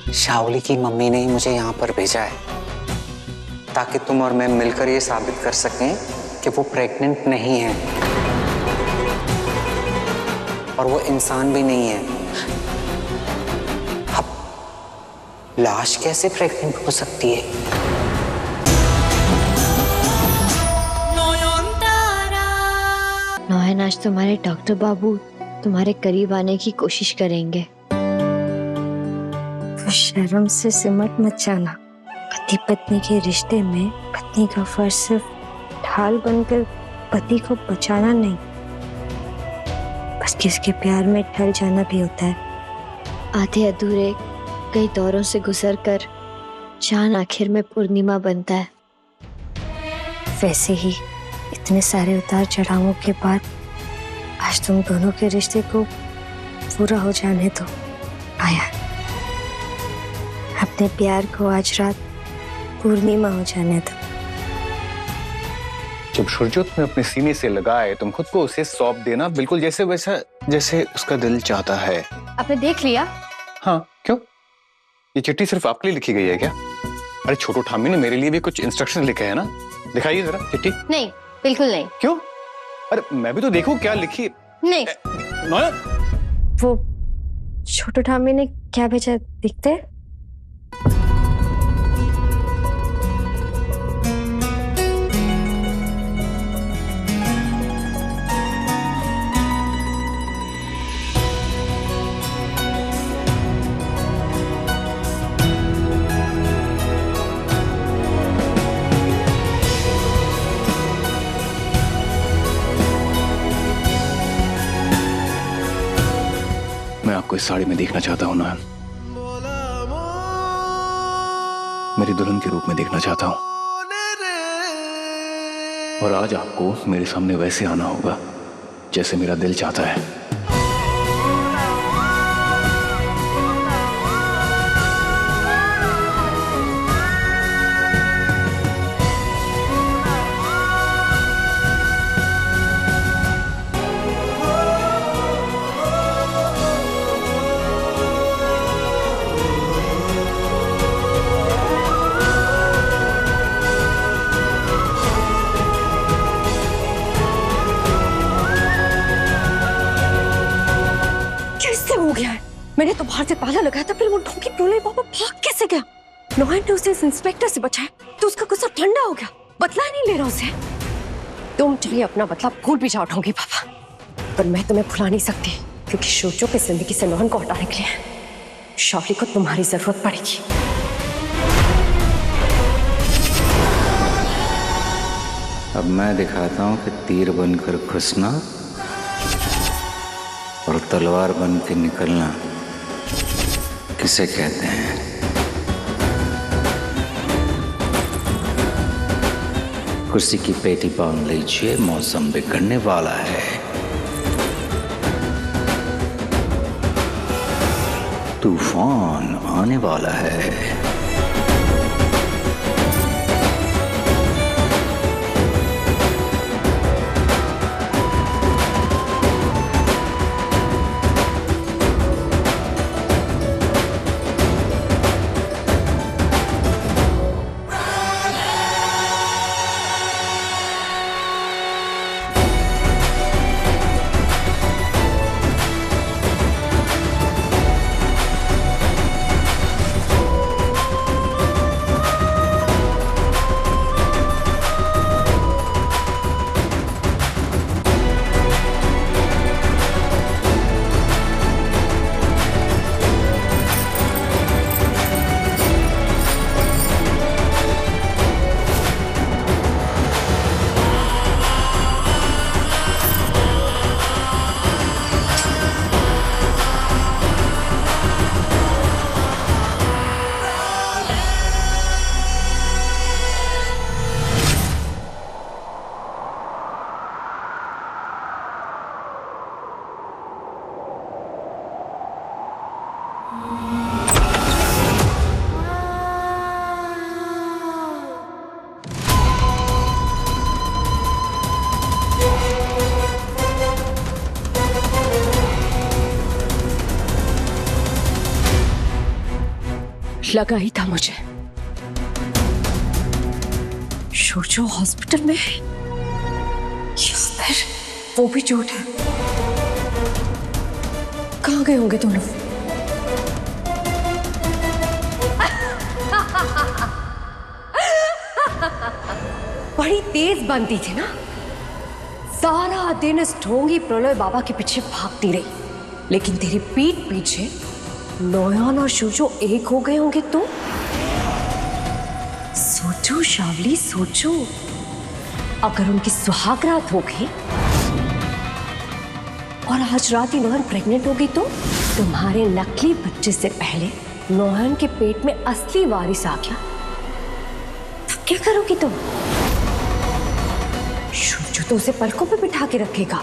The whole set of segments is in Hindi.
शाओली की मम्मी ने ही मुझे यहाँ पर भेजा है ताकि तुम और मैं मिलकर ये साबित कर सकें कि वो प्रेग्नेंट नहीं है और वो इंसान भी नहीं है। अब लाश कैसे प्रेग्नेंट हो सकती है? नौहन, आज तुम्हारे डॉक्टर बाबू तुम्हारे करीब आने की कोशिश करेंगे। तो शर्म से सिमट मत जाना। पति पत्नी के रिश्ते में पत्नी का फर्ज सिर्फ ढाल बनकर पति को बचाना नहीं, बस किसके प्यार में ढल जाना भी होता है। आधे अधूरे कई दौरों से गुजरकर चांद आखिर में पूर्णिमा बनता है। वैसे ही इतने सारे उतार चढ़ावों के बाद आज तुम दोनों के रिश्ते को पूरा हो जाने दो। आया, अपने प्यार को आज रात पूर्णिमा हो जाने दो। जब सुरजोत में अपने सीने से लगाए तुम खुद को उसे सौंप देना, बिल्कुल जैसे वैसा जैसे उसका दिल चाहता है। आपने देख लिया? हाँ, क्यों? ये चिट्ठी सिर्फ आपके लिए लिखी गई है क्या? अरे छोटू ठामी ने मेरे लिए भी कुछ इंस्ट्रक्शन लिखे हैं ना, दिखाइए जरा चिट्ठी। नहीं, बिल्कुल नहीं। क्यों? अरे मैं भी तो देखूं क्या लिखी। नहीं। वो छोटू ठामी ने क्या भेजा दिखते हैं? मैं आपको इस साड़ी में देखना चाहता हूँ नयन, मेरी दुल्हन के रूप में देखना चाहता हूँ। और आज आपको मेरे सामने वैसे आना होगा जैसे मेरा दिल चाहता है। हो गया है? मैंने तो बाहर से ताला लगाया था, फिर वो ढोंगी प्रोले बाबा भाग कैसे गया? नौहन ने उसे इस इंस्पेक्टर से बचाया तो उसका गुस्सा ठंडा हो गया, बदला नहीं ले रहा उसे। तुम चलिए अपना बदला भूल भी जाओ ढोंगी बाबा, पर मैं तुम्हें भुला नहीं सकती क्योंकि सोचो की जिंदगी से नौहन को हटाने के लिए शाओली को तुम्हारी जरूरत पड़ेगी। अब मैं दिखाता हूँ कि तीर बनकर घुसना और तलवार बन के निकलना किसे कहते हैं। कुर्सी की पेटी बांध लीजिए, मौसम बिगड़ने वाला है। तूफान आने वाला है। लगा ही था मुझे, शोजो हॉस्पिटल में है या फिर वो भी झूठ है। कहाँ गए होंगे दोनों? बड़ी तेज बनती थी ना, सारा दिन इस ढोंगी प्रलय बाबा के पीछे भागती रही, लेकिन तेरी पीठ पीछे नोयान और शोजो एक हो गए होंगे तो? सोचो शावली सोचो, अगर उनकी सुहागरात हो गई और आज रात ही नोहन प्रेग्नेंट हो गई तो तुम्हारे नकली बच्चे से पहले नोहन के पेट में असली वारिस आ गया, तब क्या करोगी तुम? शोजो तो उसे पलकों पे बिठा के रखेगा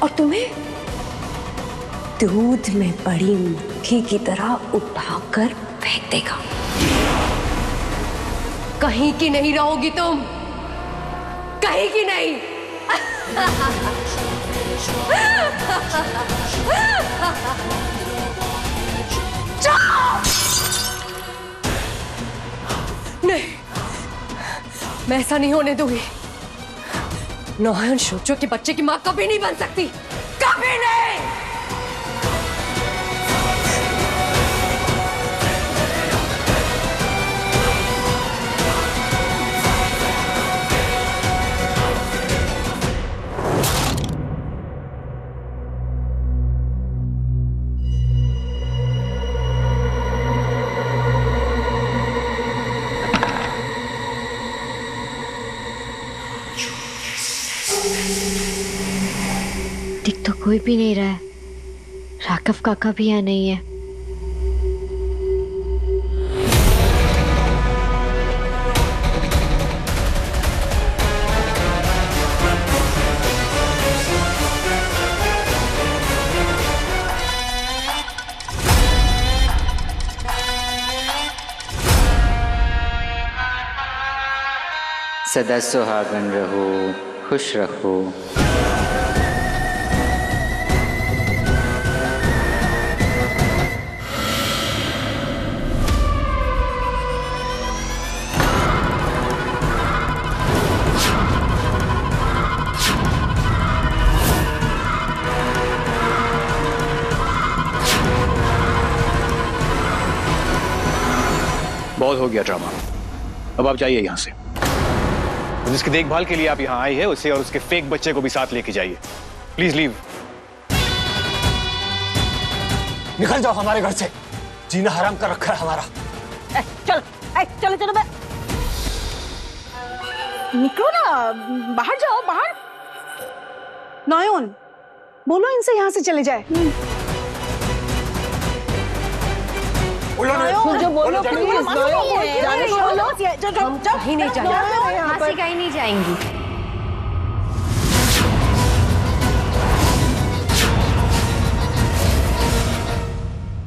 और तुम्हें दूध में बड़ी मक्खी की तरह उठाकर फेंक देगा। कहीं की नहीं रहोगी तुम, कहीं की नहीं। नहीं, मैं ऐसा नहीं होने दूंगी। नोहन शोजो के बच्चे की मां कभी नहीं बन सकती, कभी नहीं। दिख तो कोई भी नहीं रहा है, राघव काका भी यहाँ नहीं है। सदा सुहागन रहो, खुश रहो। बहुत हो गया ड्रामा, अब आप जाइए यहाँ से। जिसकी देखभाल के लिए आप यहाँ आए हैं उसे और उसके फेक बच्चे को भी साथ लेके जाइए। Please leave. निकल जाओ हमारे घर से, जीना हराम कर रखा है हमारा। चलो चलो चलो, निकलो ना, बाहर जाओ बाहर। नयन बोलो इनसे यहाँ से चले जाए। जो बोलो प्लीज, जाने को बोलो। हम कहीं नहीं जाएंगे, यहाँ से कहीं नहीं जाएंगी।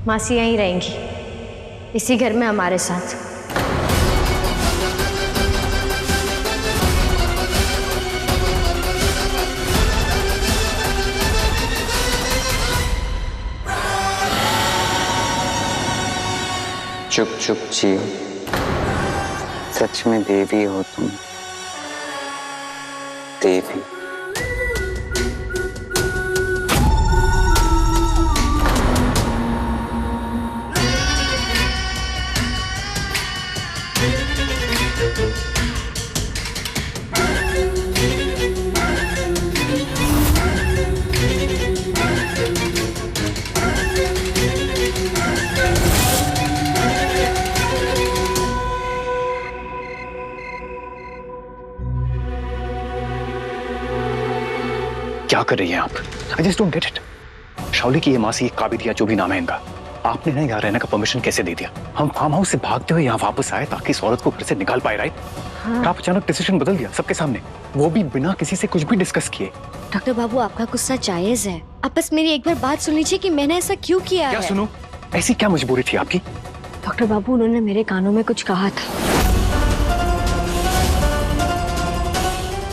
मासी यहीं रहेंगी, इसी घर में हमारे साथ। चुप चुप जियो, सच में देवी हो तुम, देवी। क्या कर रही हैं आप? I just don't get it. Shawli की ये मासी, काबिलिया, जो भी नाम है इनका, आपने ना यहाँ रहने का परमिशन कैसे दे दिया? हम फार्म हाउस से भागते हुए यहाँ वापस आए ताकि इस औरत को घर से निकाल पाए, राइट? हाँ। आप अचानक डिसीजन बदल दिया सबके सामने, वो भी बिना किसी से कुछ भी डिस्कस किए। डॉक्टर बाबू, आपका गुस्सा जायज है, आप बस मेरी एक बार बात सुन लीजिए कि मैंने ऐसा क्यों किया है। क्या सुनो? ऐसी क्या मजबूरी थी आपकी? डॉक्टर बाबू, उन्होंने मेरे कानों में कुछ कहा था।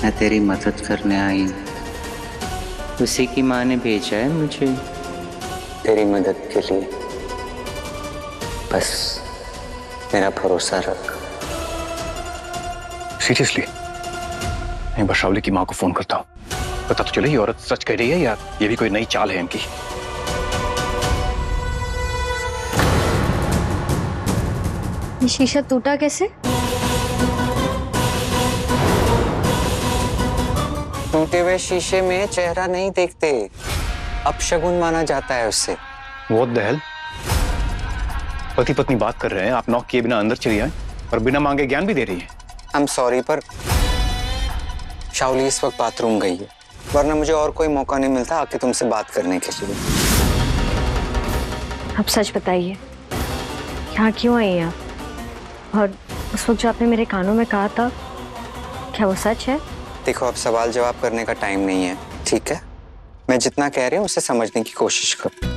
मैं तेरी मदद करने आई हूँ, उसी की माँ ने भेजा है मुझे तेरी मदद के लिए। बस मेरा भरोसा रख। सीरियसली एक बार शावली की माँ को फोन करता हूँ, पता तो चले ये औरत सच कह रही है या ये भी कोई नई चाल है इनकी। ये शीशा टूटा कैसे? टूटे हुए शीशे में चेहरा नहीं देखते, अपशगुन माना जाता है उससे। What the hell? पति पत्नी बात कर रहे हैं, आप नॉक किए बिना अंदर चली आए और बिना मांगे ज्ञान भी दे रही है। आई एम सॉरी, पर शावली इस वक्त बाथरूम गई है, वरना मुझे और कोई मौका नहीं मिलता आके तुमसे बात करने के लिए। अब सच बताइए, यहाँ क्यों आई आप? और उस वक्त जो आपने मेरे कानों में कहा था, क्या वो सच है? देखो, अब सवाल जवाब करने का टाइम नहीं है, ठीक है? मैं जितना कह रही हूँ उसे समझने की कोशिश करो।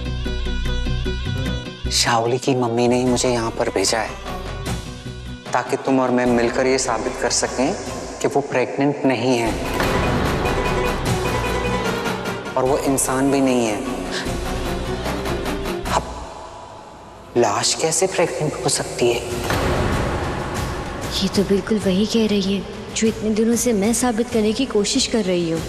शावली की मम्मी ने ही मुझे यहाँ पर भेजा है ताकि तुम और मैं मिलकर ये साबित कर सकें कि वो प्रेग्नेंट नहीं है और वो इंसान भी नहीं है। अब लाश कैसे प्रेग्नेंट हो सकती है? ये तो बिल्कुल वही कह रही है जो इतने दिनों से मैं साबित करने की कोशिश कर रही हूँ।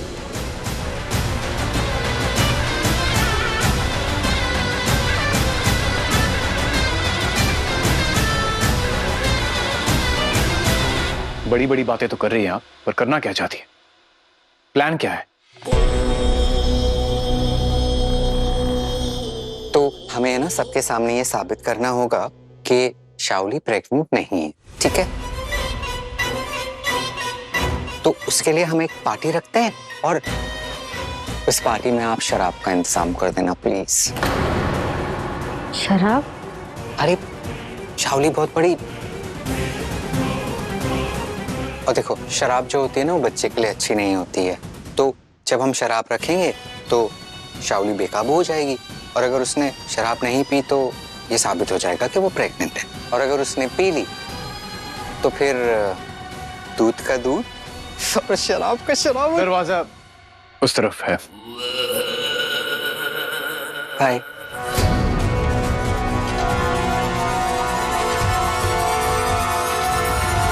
बड़ी बड़ी बातें तो कर रही हैं आप, पर करना क्या चाहती है? प्लान क्या है? तो हमें है ना सबके सामने ये साबित करना होगा कि शावली प्रेग्नेंट नहीं है, ठीक है? तो उसके लिए हम एक पार्टी रखते हैं और उस पार्टी में आप शराब का इंतजाम कर देना प्लीज। शराब? अरे शावली बहुत बड़ी, और देखो शराब जो होती है ना वो बच्चे के लिए अच्छी नहीं होती है। तो जब हम शराब रखेंगे तो शावली बेकाबू हो जाएगी, और अगर उसने शराब नहीं पी तो ये साबित हो जाएगा कि वो प्रेग्नेंट है, और अगर उसने पी ली तो फिर दूध का दूध और शराब का शराब। दरवाजा उस तरफ है। भाई